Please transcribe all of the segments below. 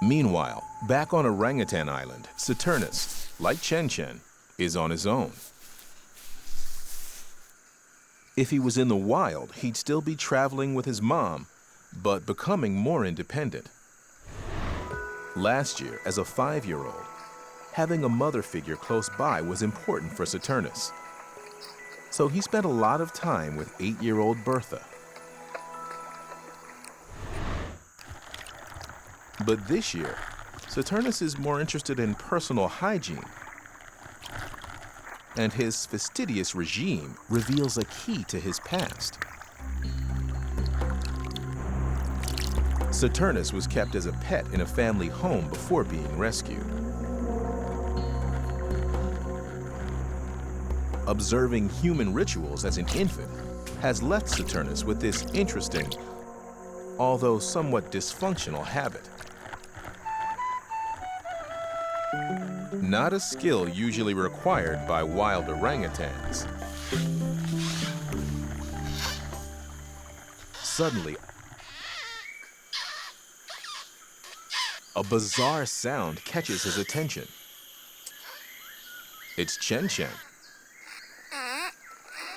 Meanwhile, back on Orangutan Island, Saturnus, like Chen Chen, is on his own. If he was in the wild, he'd still be traveling with his mom, but becoming more independent. Last year, as a 5-year-old, having a mother figure close by was important for Saturnus. So he spent a lot of time with 8-year-old Bertha. But this year, Saturnus is more interested in personal hygiene, and his fastidious regime reveals a key to his past. Saturnus was kept as a pet in a family home before being rescued. Observing human rituals as an infant has left Saturnus with this interesting, although somewhat dysfunctional habit. Not a skill usually required by wild orangutans. Suddenly, a bizarre sound catches his attention. It's Chen Chen.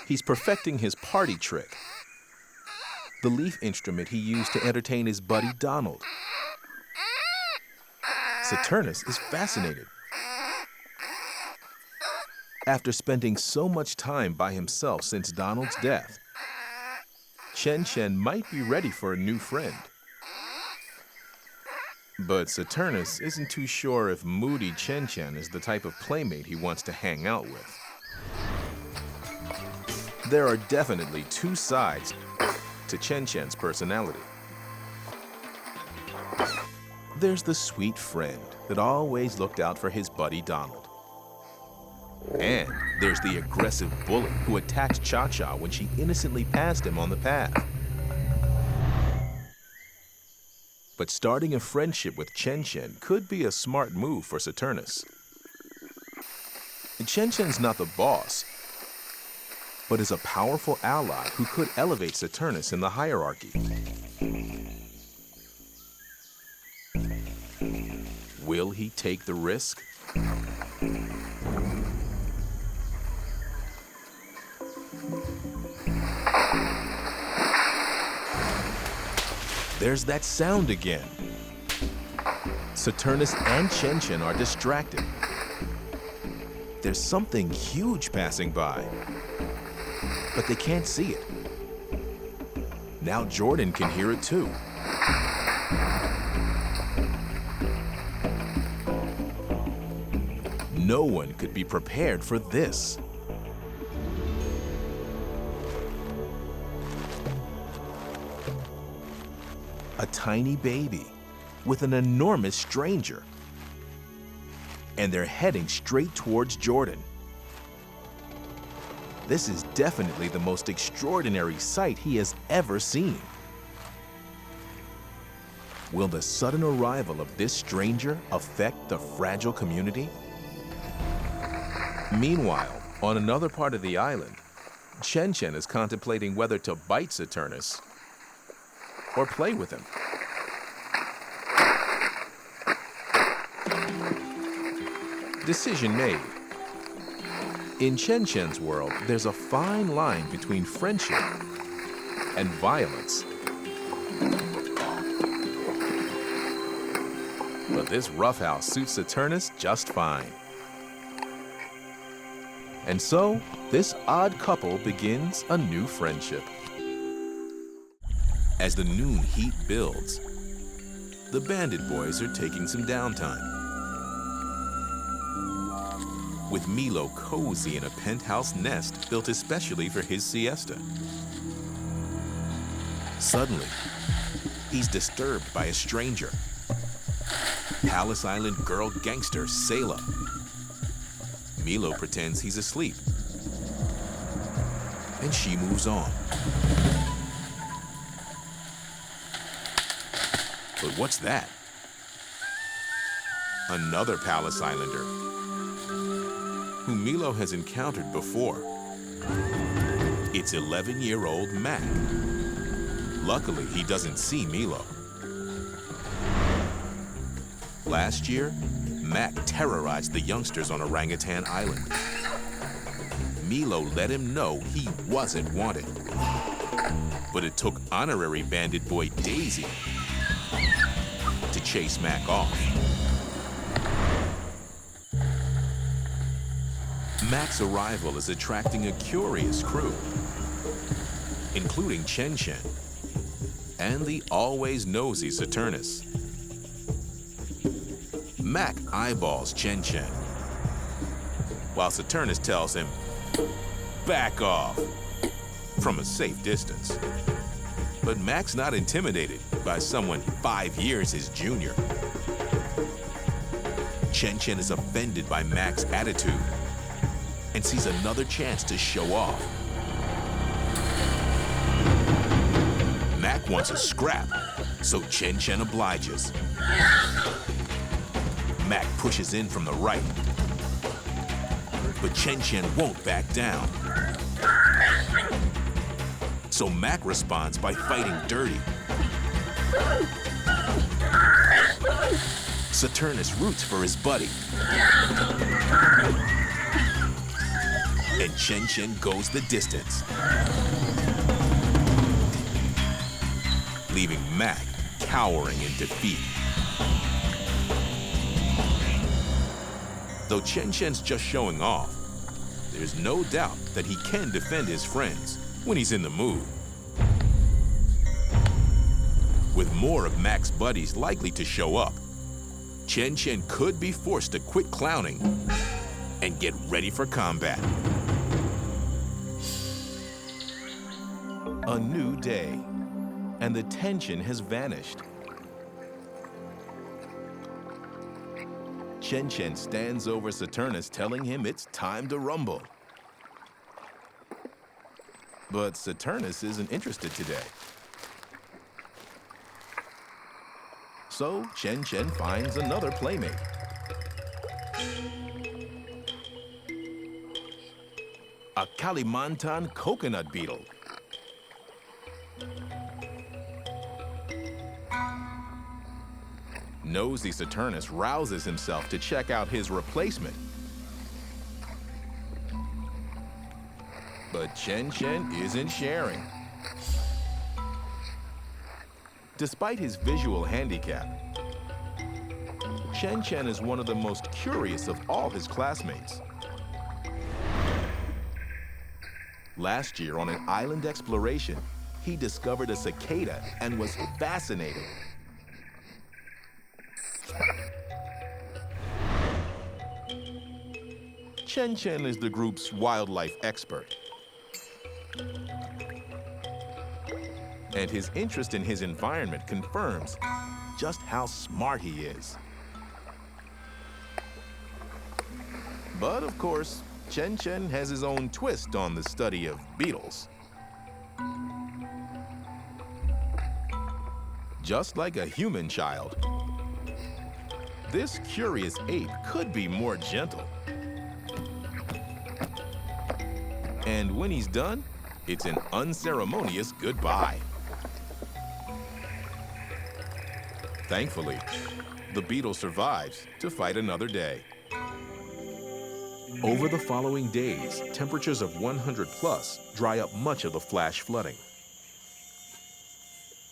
He's perfecting his party trick, the leaf instrument he used to entertain his buddy Donald. Saturnus is fascinated. After spending so much time by himself since Donald's death, Chen Chen might be ready for a new friend. But Saturnus isn't too sure if moody Chen Chen is the type of playmate he wants to hang out with. There are definitely two sides to Chen Chen's personality. There's the sweet friend that always looked out for his buddy Donald. And there's the aggressive bully who attacked Cha-Cha when she innocently passed him on the path. But starting a friendship with Chen Chen could be a smart move for Saturnus. Chen Chen's not the boss, but is a powerful ally who could elevate Saturnus in the hierarchy. Will he take the risk? There's that sound again. Saturnus and Chen Chen are distracted. There's something huge passing by, but they can't see it. Now Jordan can hear it too. No one could be prepared for this. A tiny baby with an enormous stranger. And they're heading straight towards Jordan. This is definitely the most extraordinary sight he has ever seen. Will the sudden arrival of this stranger affect the fragile community? Meanwhile, on another part of the island, Chen Chen is contemplating whether to bite Saturnus or play with him. Decision made. In Chen Chen's world, there's a fine line between friendship and violence. But this roughhouse suits Saturnus just fine. And so, this odd couple begins a new friendship. As the noon heat builds, the bandit boys are taking some downtime. With Milo cozy in a penthouse nest built especially for his siesta. Suddenly, he's disturbed by a stranger. Palace Island girl gangster Sayla. Milo pretends he's asleep, and she moves on. But what's that? Another Palace Islander, whom Milo has encountered before. It's 11-year-old Mac. Luckily, he doesn't see Milo. Last year, Mac terrorized the youngsters on Orangutan Island. Milo let him know he wasn't wanted. But it took honorary bandit boy Daisy to chase Mac off. Mac's arrival is attracting a curious crew, including Chen Chen and the always nosy Saturnus. Mac eyeballs Chen Chen, while Saturnus tells him, "Back off," from a safe distance. But Mac's not intimidated by someone 5 years his junior. Chen Chen is offended by Mac's attitude and sees another chance to show off. Mac wants a scrap, so Chen Chen obliges. Mac pushes in from the right, but Chen Chen won't back down. So Mac responds by fighting dirty. Saturnus roots for his buddy, and Chen Chen goes the distance, leaving Mac cowering in defeat. Though Chen Chen's just showing off, there's no doubt that he can defend his friends when he's in the mood. With more of Mac's buddies likely to show up, Chen Chen could be forced to quit clowning and get ready for combat. A new day, and the tension has vanished. Chen Chen stands over Saturnus, telling him it's time to rumble. But Saturnus isn't interested today. So Chen Chen finds another playmate. A Kalimantan coconut beetle. Nosy Saturnus rouses himself to check out his replacement. But Chen Chen isn't sharing. Despite his visual handicap, Chen Chen is one of the most curious of all his classmates. Last year on an island exploration, he discovered a cicada and was fascinated. Chen Chen is the group's wildlife expert. And his interest in his environment confirms just how smart he is. But of course, Chen Chen has his own twist on the study of beetles. Just like a human child, this curious ape could be more gentle. And when he's done, it's an unceremonious goodbye. Thankfully, the beetle survives to fight another day. Over the following days, temperatures of 100 plus dry up much of the flash flooding.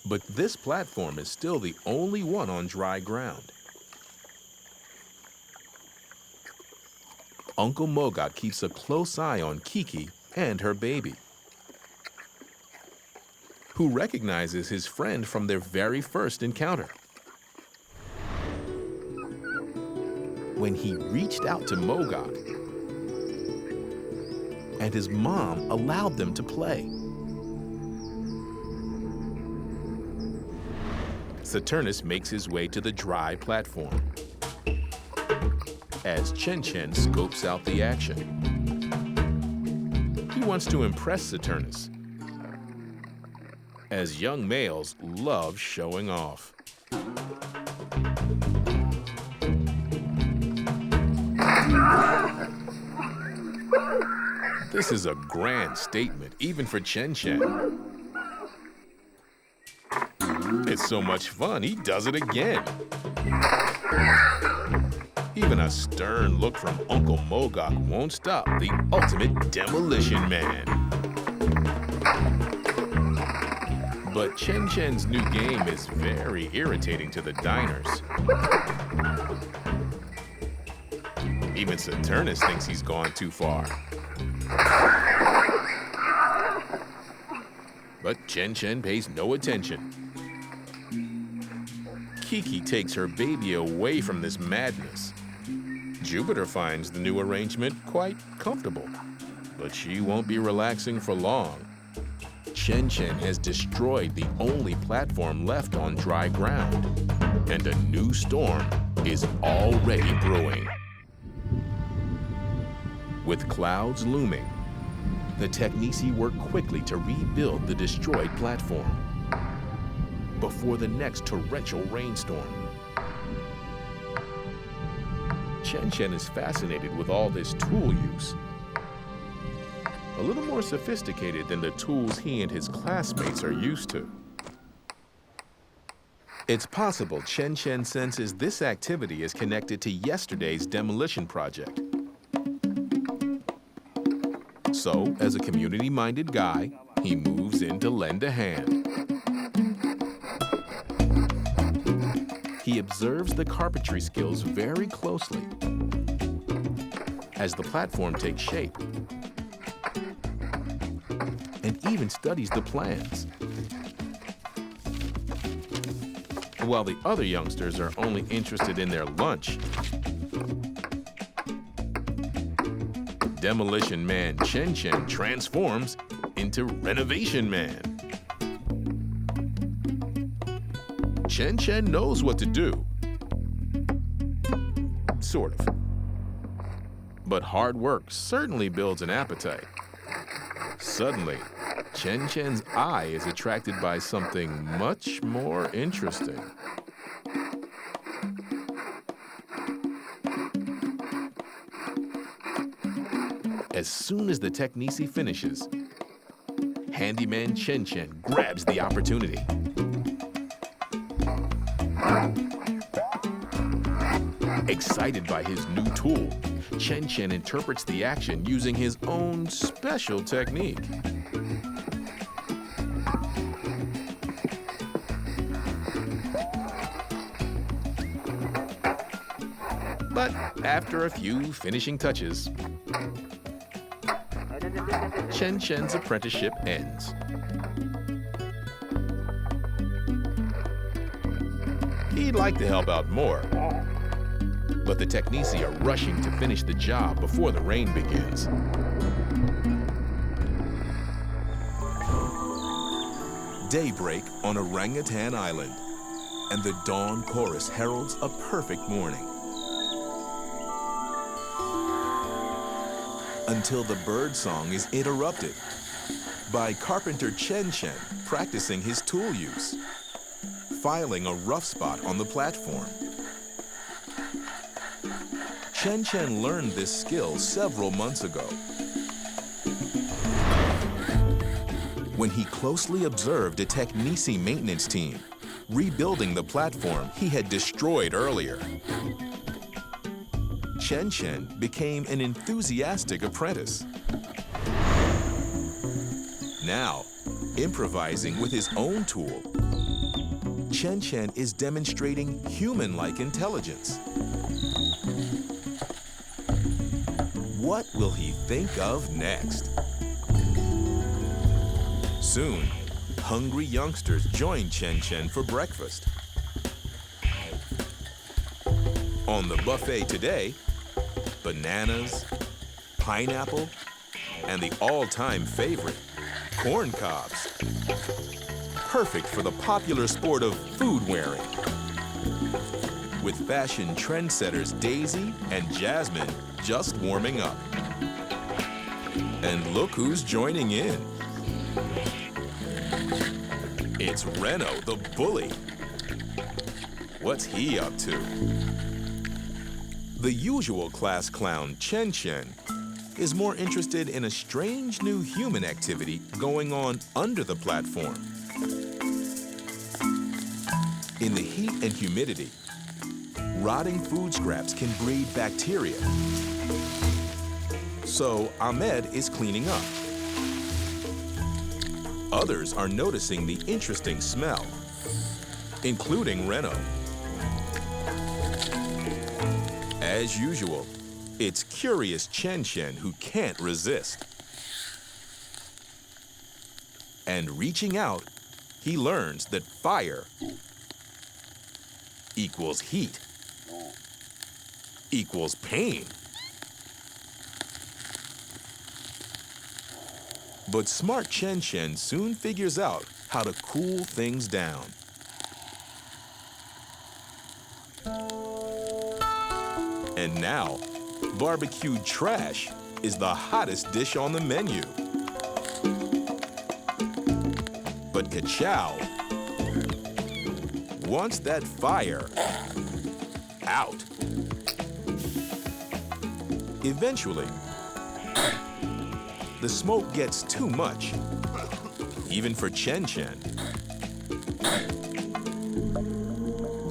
But this platform is still the only one on dry ground. Uncle Mogot keeps a close eye on Kiki and her baby, who recognizes his friend from their very first encounter. When he reached out to Mogok, and his mom allowed them to play. Saturnus makes his way to the dry platform as Chen Chen scopes out the action. He wants to impress Saturnus, as young males love showing off. This is a grand statement, even for Chen Chen. It's so much fun, he does it again. Even a stern look from Uncle Mogok won't stop the ultimate demolition man. But Chen Chen's new game is very irritating to the diners. Even Saturnus thinks he's gone too far. But Chen Chen pays no attention. Kiki takes her baby away from this madness. Jupiter finds the new arrangement quite comfortable, but she won't be relaxing for long. Chen Chen has destroyed the only platform left on dry ground, and a new storm is already brewing. With clouds looming, the Technici work quickly to rebuild the destroyed platform before the next torrential rainstorm. Chen Chen is fascinated with all this tool use. A little more sophisticated than the tools he and his classmates are used to. It's possible Chen Chen senses this activity is connected to yesterday's demolition project. So, as a community-minded guy, he moves in to lend a hand. He observes the carpentry skills very closely as the platform takes shape, and even studies the plans. While the other youngsters are only interested in their lunch, Demolition Man Chen Chen transforms into Renovation Man. Chen Chen knows what to do. Sort of. But hard work certainly builds an appetite. Suddenly, Chen Chen's eye is attracted by something much more interesting. As soon as the Technici finishes, Handyman Chen Chen grabs the opportunity. Excited by his new tool, Chen Chen interprets the action using his own special technique. But after a few finishing touches, Chen Chen's apprenticeship ends. He'd like to help out more, but the Technici are rushing to finish the job before the rain begins. Daybreak on Orangutan Island, and the dawn chorus heralds a perfect morning. Until the bird song is interrupted by Carpenter Chen Chen practicing his tool use, filing a rough spot on the platform. Chen Chen learned this skill several months ago when he closely observed a Technici maintenance team rebuilding the platform he had destroyed earlier. Chen Chen became an enthusiastic apprentice. Now, improvising with his own tool, Chen Chen is demonstrating human-like intelligence. What will he think of next? Soon, hungry youngsters join Chen Chen for breakfast. On the buffet today, bananas, pineapple, and the all-time favorite, corn cobs. Perfect for the popular sport of food wearing. With fashion trendsetters Daisy and Jasmine just warming up. And look who's joining in. It's Reno the bully. What's he up to? The usual class clown, Chen Chen, is more interested in a strange new human activity going on under the platform. In the heat and humidity, Rotting food scraps can breed bacteria. So Ahmed is cleaning up. Others are noticing the interesting smell, including Reno. As usual, it's curious Chen Chen who can't resist. And reaching out, he learns that fire equals heat equals pain. But smart Chen Chen soon figures out how to cool things down. And now, barbecued trash is the hottest dish on the menu. But Ka-chow wants that fire out. Eventually, the smoke gets too much, even for Chen Chen.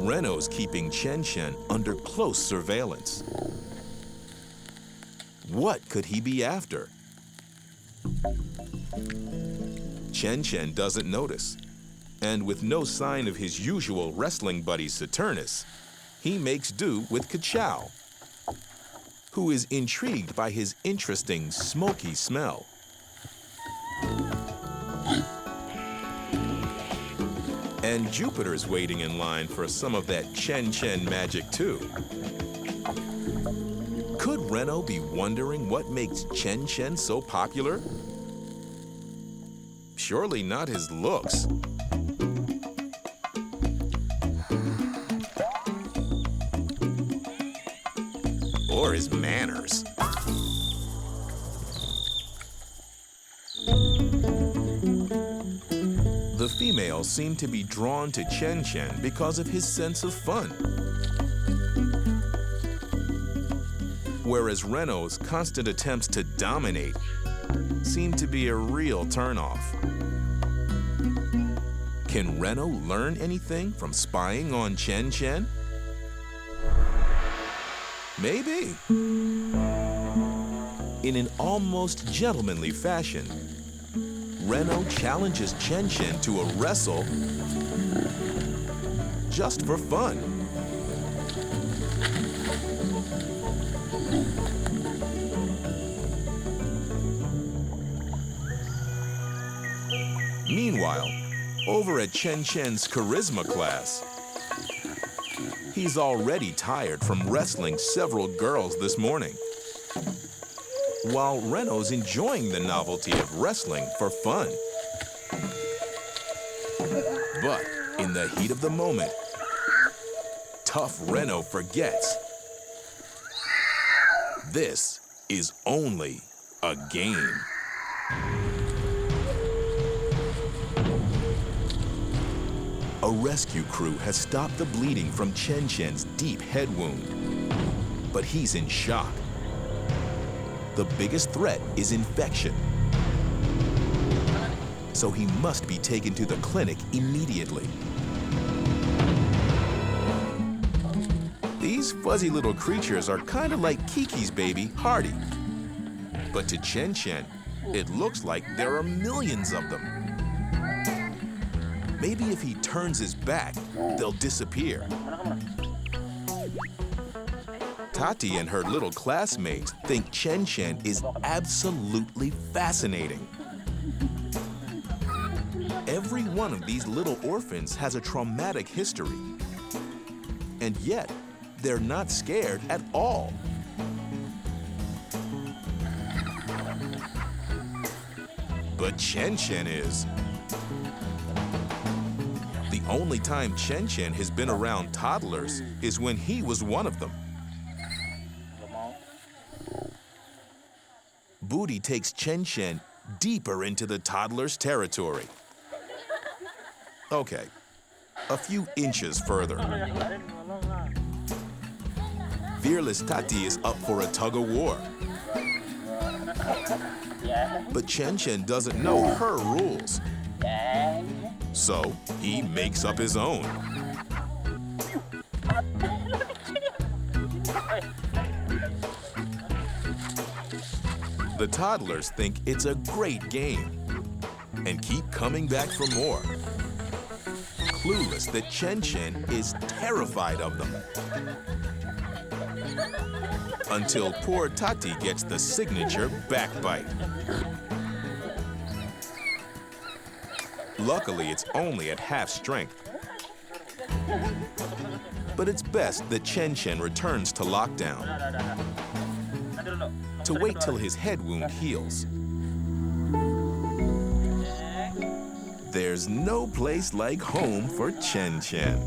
Reno's keeping Chen Chen under close surveillance. What could he be after? Chen Chen doesn't notice, and with no sign of his usual wrestling buddy Saturnus, he makes do with Ka-chow, who is intrigued by his interesting smoky smell. And Jupiter's waiting in line for some of that Chen Chen magic too. Could Reno be wondering what makes Chen Chen so popular? Surely not his looks. Or his manners. The females seem to be drawn to Chen Chen because of his sense of fun. Whereas Reno's constant attempts to dominate seem to be a real turnoff. Can Reno learn anything from spying on Chen Chen? Maybe. In an almost gentlemanly fashion, Reno challenges Chen Chen to a wrestle just for fun. Meanwhile, over at Chen Chen's charisma class, he's already tired from wrestling several girls this morning, while Reno's enjoying the novelty of wrestling for fun. But in the heat of the moment, tough Reno forgets this is only a game. A rescue crew has stopped the bleeding from Chen Chen's deep head wound, but he's in shock. The biggest threat is infection, so he must be taken to the clinic immediately. These fuzzy little creatures are kind of like Kiki's baby, Hardy. But to Chen Chen, it looks like there are millions of them. Maybe if he turns his back, they'll disappear. Tati and her little classmates think Chen Chen is absolutely fascinating. Every one of these little orphans has a traumatic history, and yet they're not scared at all. But Chen Chen is. The only time Chen Chen has been around toddlers is when he was one of them. Booty takes Chen Chen deeper into the toddler's territory. Okay, a few inches further. Fearless Tati is up for a tug-of-war. But Chen Chen doesn't know her rules. So he makes up his own. The toddlers think it's a great game and keep coming back for more, clueless that Chen Chen is terrified of them. Until poor Tati gets the signature backbite. Luckily, it's only at half strength. But it's best that Chen Chen returns to lockdown to wait till his head wound heals. There's no place like home for Chen Chen.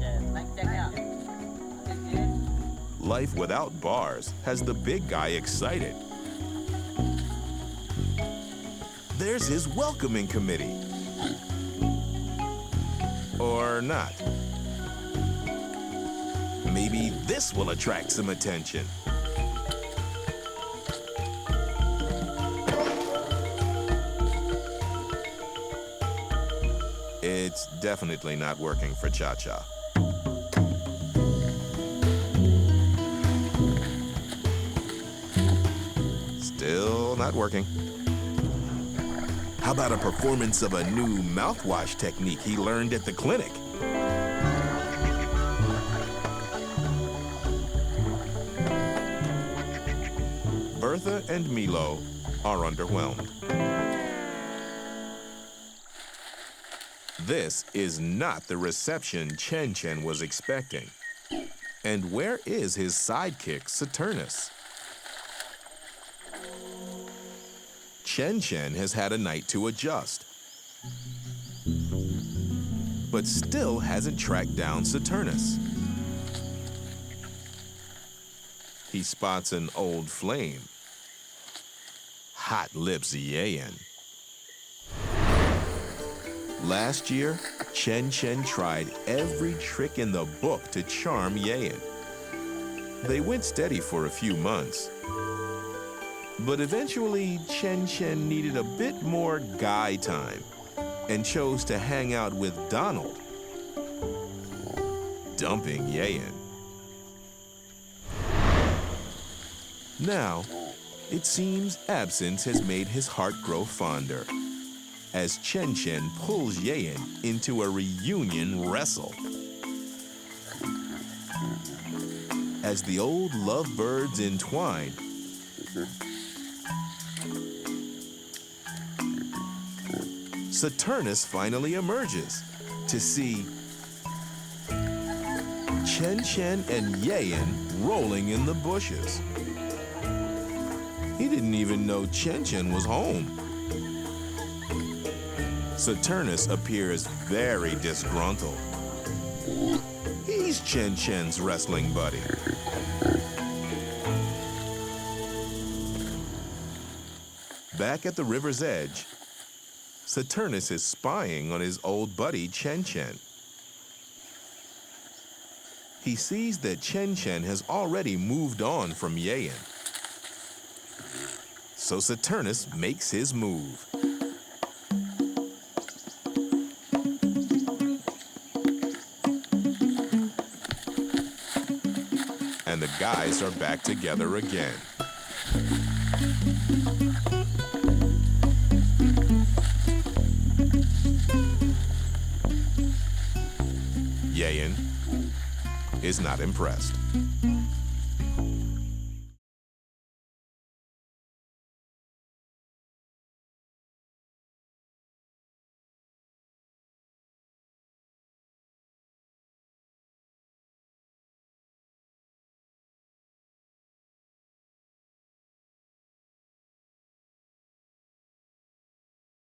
Life without bars has the big guy excited. There's his welcoming committee. Or not. Maybe this will attract some attention. It's definitely not working for Cha-Cha. Still not working. How about a performance of a new mouthwash technique he learned at the clinic? Bertha and Milo are underwhelmed. This is not the reception Chen Chen was expecting. And where is his sidekick, Saturnus? Chen Chen has had a night to adjust, but still hasn't tracked down Saturnus. He spots an old flame, Hot Lips Yayan. Last year, Chen Chen tried every trick in the book to charm Yayan. They went steady for a few months. But eventually, Chen Chen needed a bit more guy time and chose to hang out with Donald, dumping Yayan. Now, it seems absence has made his heart grow fonder as Chen Chen pulls Yayan into a reunion wrestle. As the old lovebirds entwine, Saturnus finally emerges to see Chen Chen and Yayan rolling in the bushes. He didn't even know Chen Chen was home. Saturnus appears very disgruntled. He's Chen Chen's wrestling buddy. Back at the river's edge, Saturnus is spying on his old buddy Chen Chen. He sees that Chen Chen has already moved on from Yayan. So Saturnus makes his move. And the guys are back together again. Yayan is not impressed.